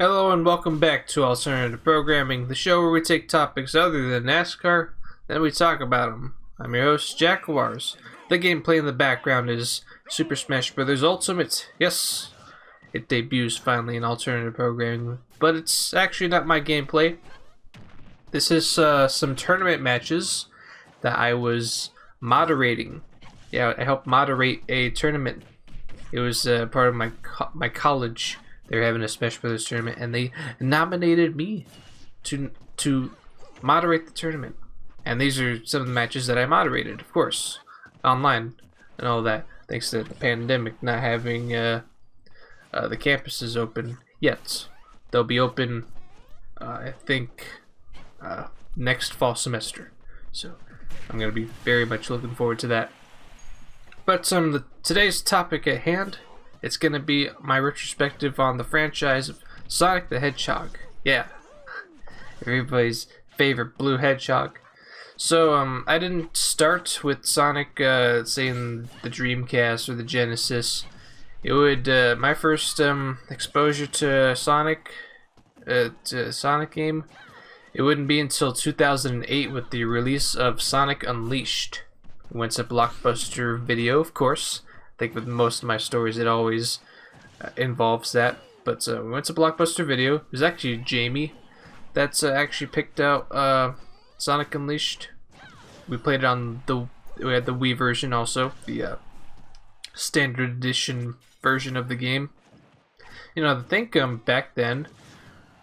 Hello and welcome back to Alternative Programming, the show where we take topics other than NASCAR, then we talk about them. I'm your host, Jackuwarz. The gameplay in the background is Super Smash Bros. Ultimate. Yes, it debuts finally in Alternative Programming, but it's actually not my gameplay. This is some tournament matches that I was moderating. Yeah, I helped moderate a tournament. It was part of my college. They were having a Smash Brothers tournament, and they nominated me to moderate the tournament. And these are some of the matches that I moderated, of course, online and all that. Thanks to the pandemic not having the campuses open yet. They'll be open, I think, next fall semester. So I'm gonna be very much looking forward to that. But today's topic at hand. It's going to be my retrospective on the franchise of Sonic the Hedgehog. Yeah, everybody's favorite blue hedgehog. So, I didn't start with Sonic, say in the Dreamcast or the Genesis. It would, my first exposure to Sonic game, it wouldn't be until 2008 with the release of Sonic Unleashed. It went to Blockbuster Video, of course. I think with most of my stories it always involves that. But we went to Blockbuster Video. It was actually Jamie that's actually picked out Sonic Unleashed. We played it on we had the Wii version also, the standard edition version of the game. You know, I think back then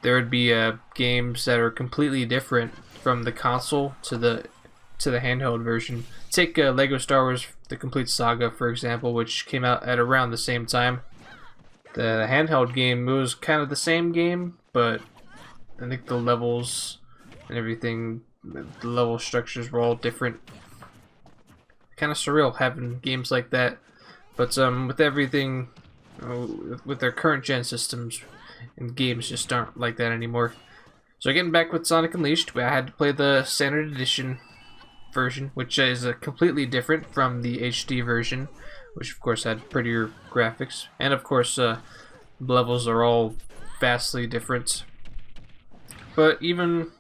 there would be games that are completely different from the console to the handheld version. Take Lego Star Wars The Complete Saga, for example, which came out at around the same time. The handheld game was kind of the same game, but I think the levels and everything, the level structures were all different. Kind of surreal having games like that. But with everything, with their current gen systems, and games just aren't like that anymore. So getting back with Sonic Unleashed, I had to play the standard edition version, which is completely different from the HD version, which of course had prettier graphics, and of course levels are all vastly different. But even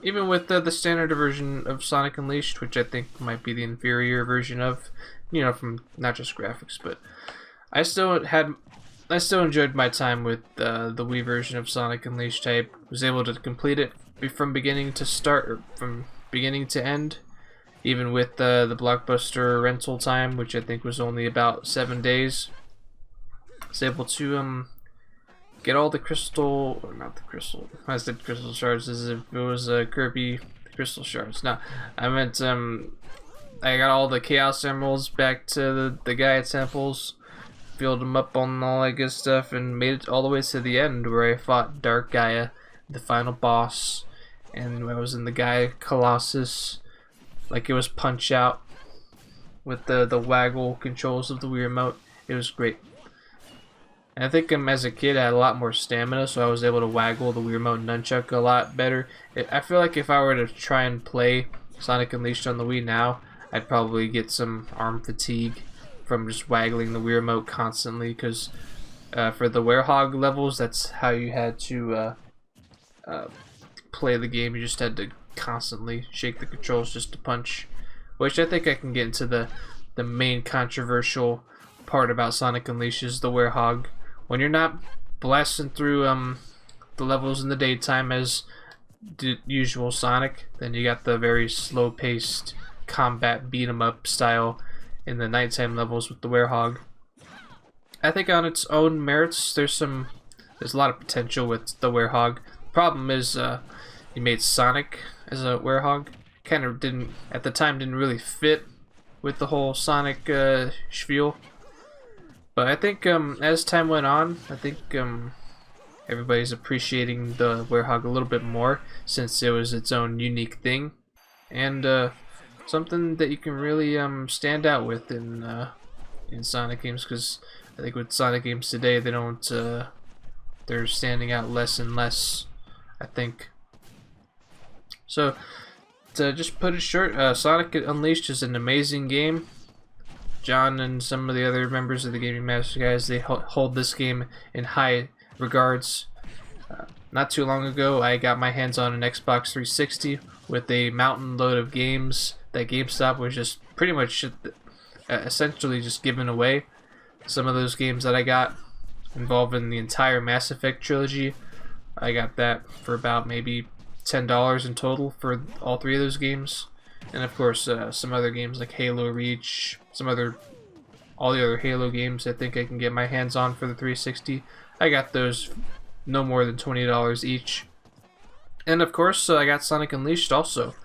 with the standard version of Sonic Unleashed, which I think might be the inferior version of, you know, from not just graphics, but I still enjoyed my time with the Wii version of Sonic Unleashed. I was able to complete it from beginning to start, or from beginning to end. Even with the Blockbuster rental time, which I think was only about 7 days, I was able to get all the crystal, or not the crystal, I said crystal shards as if it was Kirby crystal shards. No, I meant I got all the Chaos Emeralds back to the Gaia temples, filled them up on all that good stuff, and made it all the way to the end where I fought Dark Gaia, the final boss, and I was in the Gaia Colossus. Like it was Punch Out with the waggle controls of the Wii Remote. It was great. And I think as a kid I had a lot more stamina, so I was able to waggle the Wii Remote nunchuck a lot better. I feel like if I were to try and play Sonic Unleashed on the Wii now, I'd probably get some arm fatigue from just waggling the Wii Remote constantly, because for the Werehog levels, that's how you had to play the game. You just had to constantly shake the controls just to punch, which I think I can get into the main controversial part about Sonic Unleashed is the Werehog. When you're not blasting through the levels in the daytime as the usual Sonic, then you got the very slow-paced combat beat-em-up style in the nighttime levels with the Werehog. I think on its own merits, there's a lot of potential with the Werehog. Problem is, you made Sonic as a Werehog. Kind of at the time didn't really fit with the whole Sonic spiel. But I think as time went on, I think everybody's appreciating the Werehog a little bit more, since it was its own unique thing, and something that you can really stand out with in Sonic games. Because I think with Sonic games today, they're standing out less and less, I think. So, to just put it short, Sonic Unleashed is an amazing game. John and some of the other members of the Gaming Master guys, they hold this game in high regards. not too long ago, I got my hands on an Xbox 360 with a mountain load of games that GameStop was just pretty much essentially just giving away. Some of those games that I got involving the entire Mass Effect trilogy, I got that for about maybe $10 in total for all 3 of those games. And of course, some other games like Halo Reach, all the other Halo games I think I can get my hands on for the 360. I got those no more than $20 each. And of course, I got Sonic Unleashed also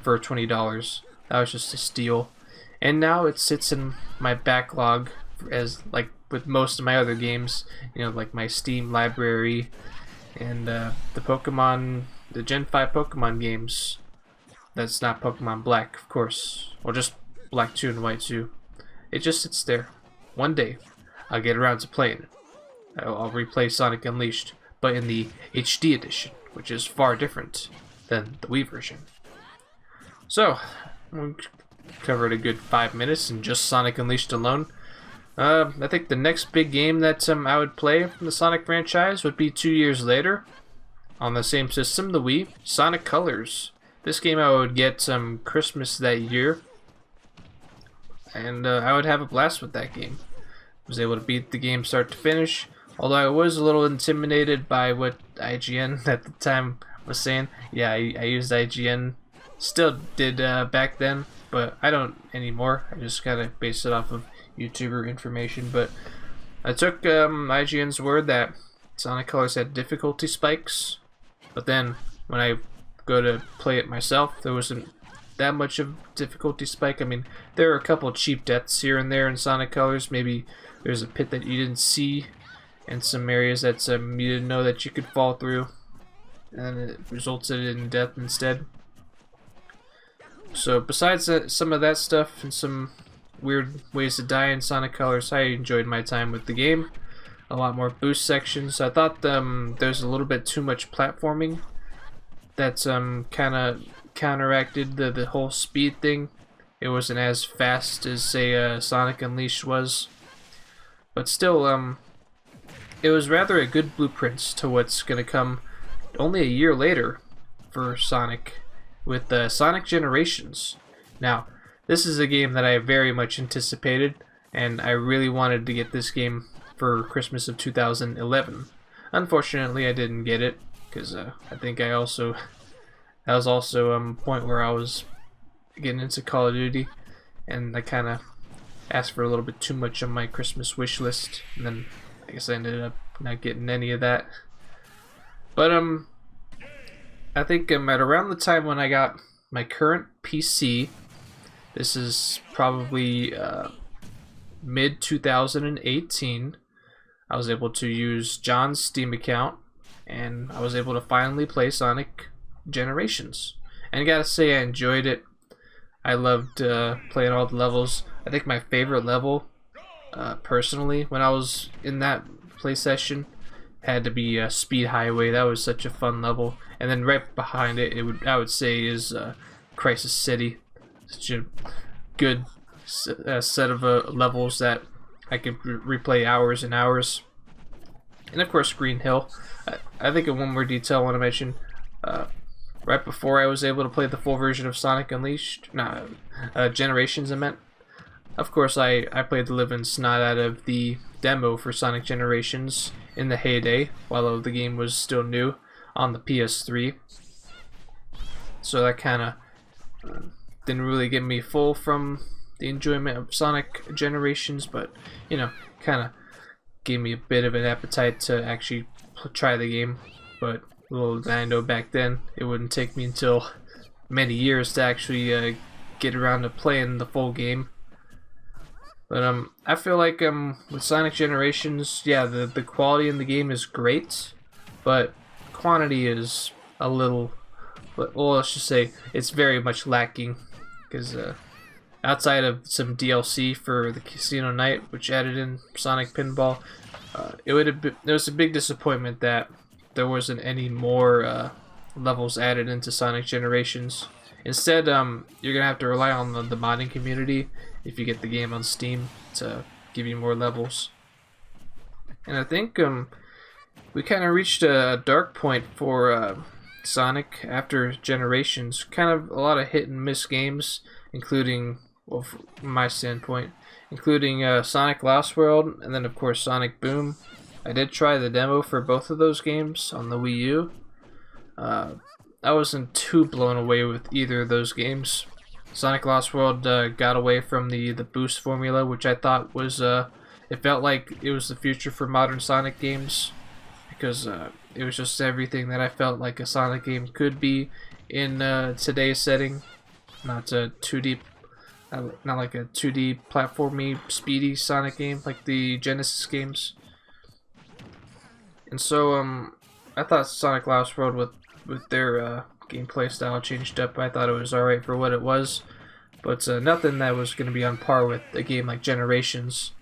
for $20. That was just a steal. And now it sits in my backlog as like with most of my other games, you know, like my Steam library and the Gen 5 Pokemon games. That's not Pokemon Black, of course. Or just Black 2 and White 2. It just sits there. One day, I'll get around to playing it. I'll replay Sonic Unleashed, but in the HD edition, which is far different than the Wii version. So, we covered a good 5 minutes in just Sonic Unleashed alone. I think the next big game that I would play from the Sonic franchise would be 2 years later, on the same system, the Wii, Sonic Colors. This game I would get Christmas that year, and I would have a blast with that game. I was able to beat the game start to finish, although I was a little intimidated by what IGN at the time was saying. Yeah, I used IGN, still did back then, but I don't anymore. I just kind of based it off of YouTuber information, but I took IGN's word that Sonic Colors had difficulty spikes, but then when I go to play it myself, there wasn't that much of difficulty spike. I mean, there are a couple cheap deaths here and there in Sonic Colors. Maybe there's a pit that you didn't see and some areas that you didn't know that you could fall through, and it resulted in death instead. So besides some of that stuff and some weird ways to die in Sonic Colors, I enjoyed my time with the game. A lot more boost sections. I thought there's a little bit too much platforming. That's kind of counteracted the whole speed thing. It wasn't as fast as say Sonic Unleashed was, but still it was rather a good blueprint to what's gonna come only a year later for Sonic with Sonic Generations. Now this is a game that I very much anticipated, and I really wanted to get this game for Christmas of 2011. Unfortunately, I didn't get it because I think that was also a point where I was getting into Call of Duty, and I kind of asked for a little bit too much on my Christmas wish list, and then I guess I ended up not getting any of that. But I think at around the time when I got my current PC, this is probably mid 2018, I was able to use John's Steam account, and I was able to finally play Sonic Generations. And I gotta say, I enjoyed it. I loved playing all the levels. I think my favorite level, personally, when I was in that play session, had to be Speed Highway. That was such a fun level. And then right behind it, I would say is Crisis City. Such a good set of levels that I could replay hours and hours. And of course, Green Hill. I think of one more detail I want to mention. Right before I was able to play the full version of Sonic Unleashed, Generations I meant. Of course, I played the living snot out of the demo for Sonic Generations in the heyday, while the game was still new on the PS3. So that kind of didn't really get me full from the enjoyment of Sonic Generations, but you know, kind of gave me a bit of an appetite to actually try the game. But little did I know back then, it wouldn't take me until many years to actually get around to playing the full game. But I feel like with Sonic Generations, yeah, the quality in the game is great, but quantity is a little, well, let's just say it's very much lacking, because outside of some DLC for the Casino Night, which added in Sonic Pinball, it was a big disappointment that there wasn't any more levels added into Sonic Generations. Instead, you're gonna have to rely on the modding community if you get the game on Steam to give you more levels. And I think we kind of reached a dark point for Sonic after Generations. Kind of a lot of hit and miss games, including, well, from my standpoint, including Sonic Lost World, and then of course Sonic Boom. I did try the demo for both of those games on the Wii U. I wasn't too blown away with either of those games. Sonic Lost World got away from the boost formula, which I thought was, it felt like it was the future for modern Sonic games, because it was just everything that I felt like a Sonic game could be in today's setting. Not a 2D, not like a 2D platformy, speedy Sonic game like the Genesis games. And so I thought Sonic Lost World with their gameplay style changed up. I thought it was alright for what it was, but nothing that was going to be on par with a game like Generations.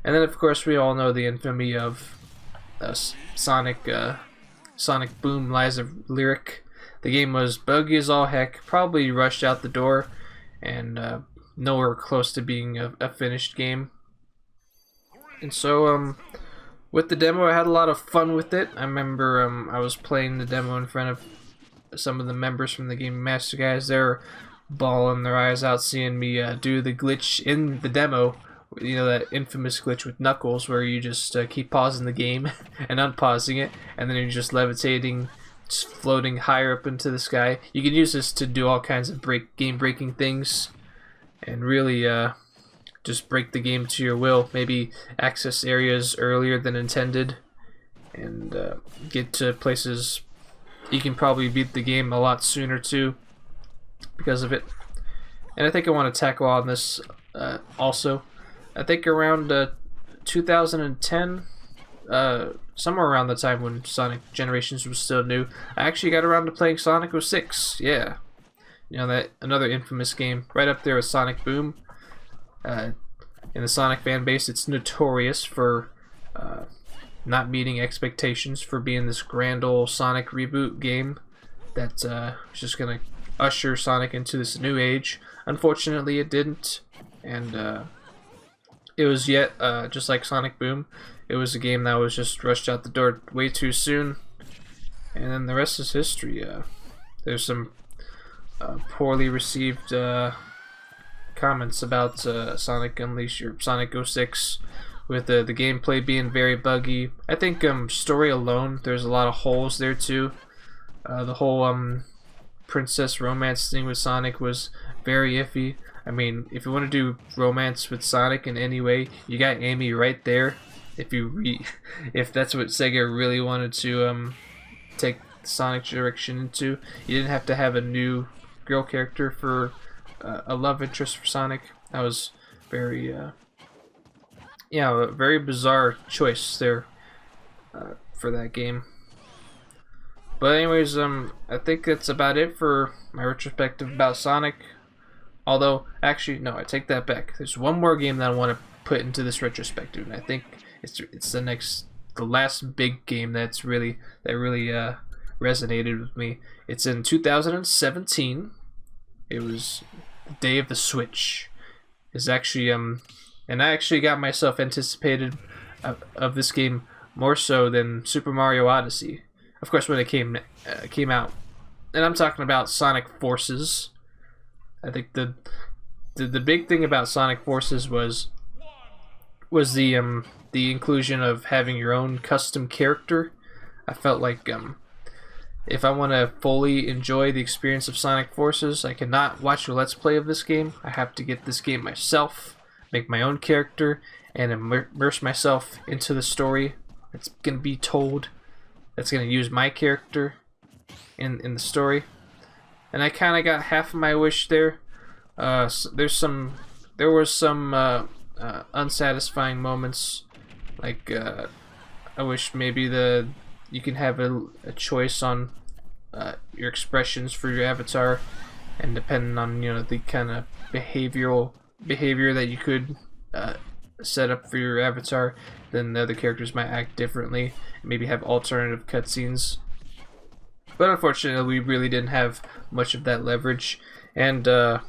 And then of course we all know the infamy of Sonic Boom Lies of Lyric. The game was buggy as all heck, probably rushed out the door, and nowhere close to being a finished game. And so with the demo, I had a lot of fun with it. I remember I was playing the demo in front of some of the members from the Game Master guys. They're bawling their eyes out seeing me do the glitch in the demo. You know, that infamous glitch with Knuckles where you just keep pausing the game and unpausing it, and then you're just levitating, just floating higher up into the sky. You can use this to do all kinds of game-breaking things and really just break the game to your will. Maybe access areas earlier than intended and get to places you can probably beat the game a lot sooner too because of it. And I think I want to tackle on this also. I think around 2010, somewhere around the time when Sonic Generations was still new, I actually got around to playing Sonic 06. Yeah, you know, that another infamous game, right up there with Sonic Boom. In the Sonic fan base, it's notorious for not meeting expectations, for being this grand old Sonic reboot game that's just gonna usher Sonic into this new age. Unfortunately, it didn't, and it was yet just like Sonic Boom. It was a game that was just rushed out the door way too soon, and then the rest is history. There's some poorly received comments about Sonic Unleashed or Sonic 06, with the gameplay being very buggy. I think story alone, there's a lot of holes there too. The whole princess romance thing with Sonic was very iffy. I mean, if you want to do romance with Sonic in any way, you got Amy right there. If that's what Sega really wanted to take Sonic direction into, you didn't have to have a new girl character for a love interest for Sonic. That was very, a very bizarre choice there for that game. But anyways, I think that's about it for my retrospective about Sonic. Although, actually, no, I take that back. There's one more game that I want to put into this retrospective, and I think it's the last big game that really resonated with me. It's in 2017. It was the day of the Switch. It's actually and I actually got myself anticipated of this game more so than Super Mario Odyssey. Of course, when it came out, and I'm talking about Sonic Forces. I think the big thing about Sonic Forces was the inclusion of having your own custom character. I felt like if I want to fully enjoy the experience of Sonic Forces, I cannot watch a Let's Play of this game. I have to get this game myself, make my own character, and immerse myself into the story that's going to be told. That's going to use my character in the story. And I kind of got half of my wish there. There was some unsatisfying moments. Like I wish maybe you can have a choice on your expressions for your avatar, and depending on the kind of behavior that you could set up for your avatar, then the other characters might act differently. Maybe have alternative cutscenes. But unfortunately, we really didn't have much of that leverage, and the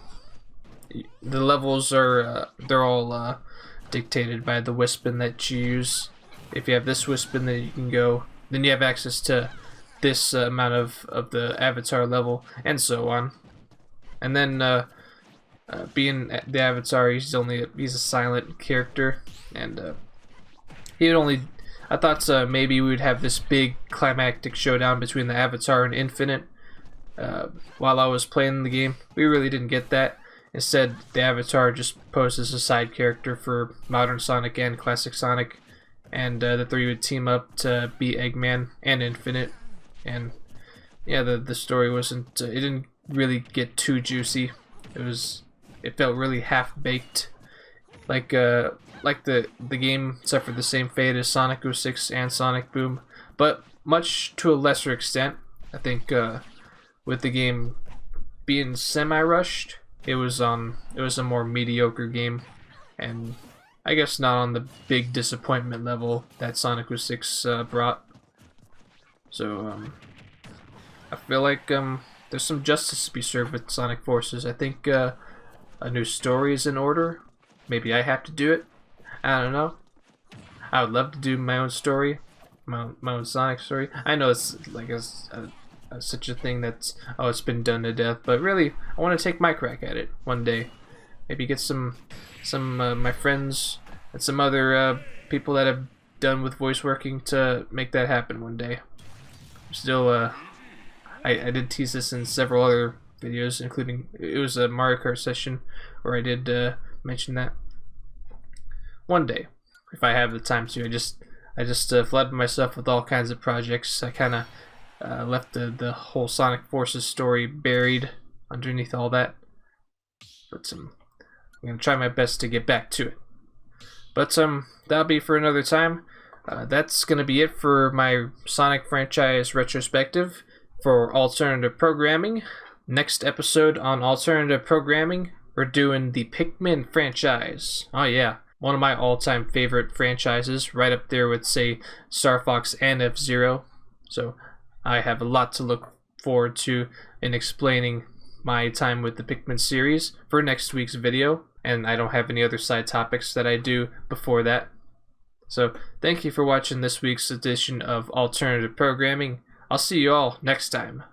levels are they're all dictated by the Wispin that you use. If you have this Wispin, then you can go then you have access to this amount of the avatar level, and so on. And then being the avatar, he's a silent character, and I thought maybe we would have this big climactic showdown between the avatar and Infinite while I was playing the game. We really didn't get that. Instead, the avatar just posed as a side character for modern Sonic and classic Sonic, and the three would team up to beat Eggman and Infinite. And yeah, the story wasn't it didn't really get too juicy. It felt really half-baked, like the game suffered the same fate as Sonic 06 and Sonic Boom, but much to a lesser extent. I think with the game being semi-rushed, it was a more mediocre game, and I guess not on the big disappointment level that Sonic 06 brought. So I feel like there's some justice to be served with Sonic Forces. I think a new story is in order. Maybe I have to do it. I don't know. I would love to do my own story, my own Sonic story. I know it's like such a thing that's it's been done to death, but really I want to take my crack at it one day. Maybe get some my friends and some other people that have done with voice working to make that happen one day. Still, I did tease this in several other videos, including it was a Mario Kart session where I did mention that. One day, if I have the time to. I just flooded myself with all kinds of projects. I kind of left the whole Sonic Forces story buried underneath all that. But I'm gonna try my best to get back to it. But that'll be for another time. That's gonna be it for my Sonic franchise retrospective for alternative programming. Next episode on alternative programming, we're doing the Pikmin franchise. Oh yeah, one of my all-time favorite franchises, right up there with, say, Star Fox and F-Zero. So I have a lot to look forward to in explaining my time with the Pikmin series for next week's video, and I don't have any other side topics that I do before that. So thank you for watching this week's edition of Alternative Programming. I'll see you all next time.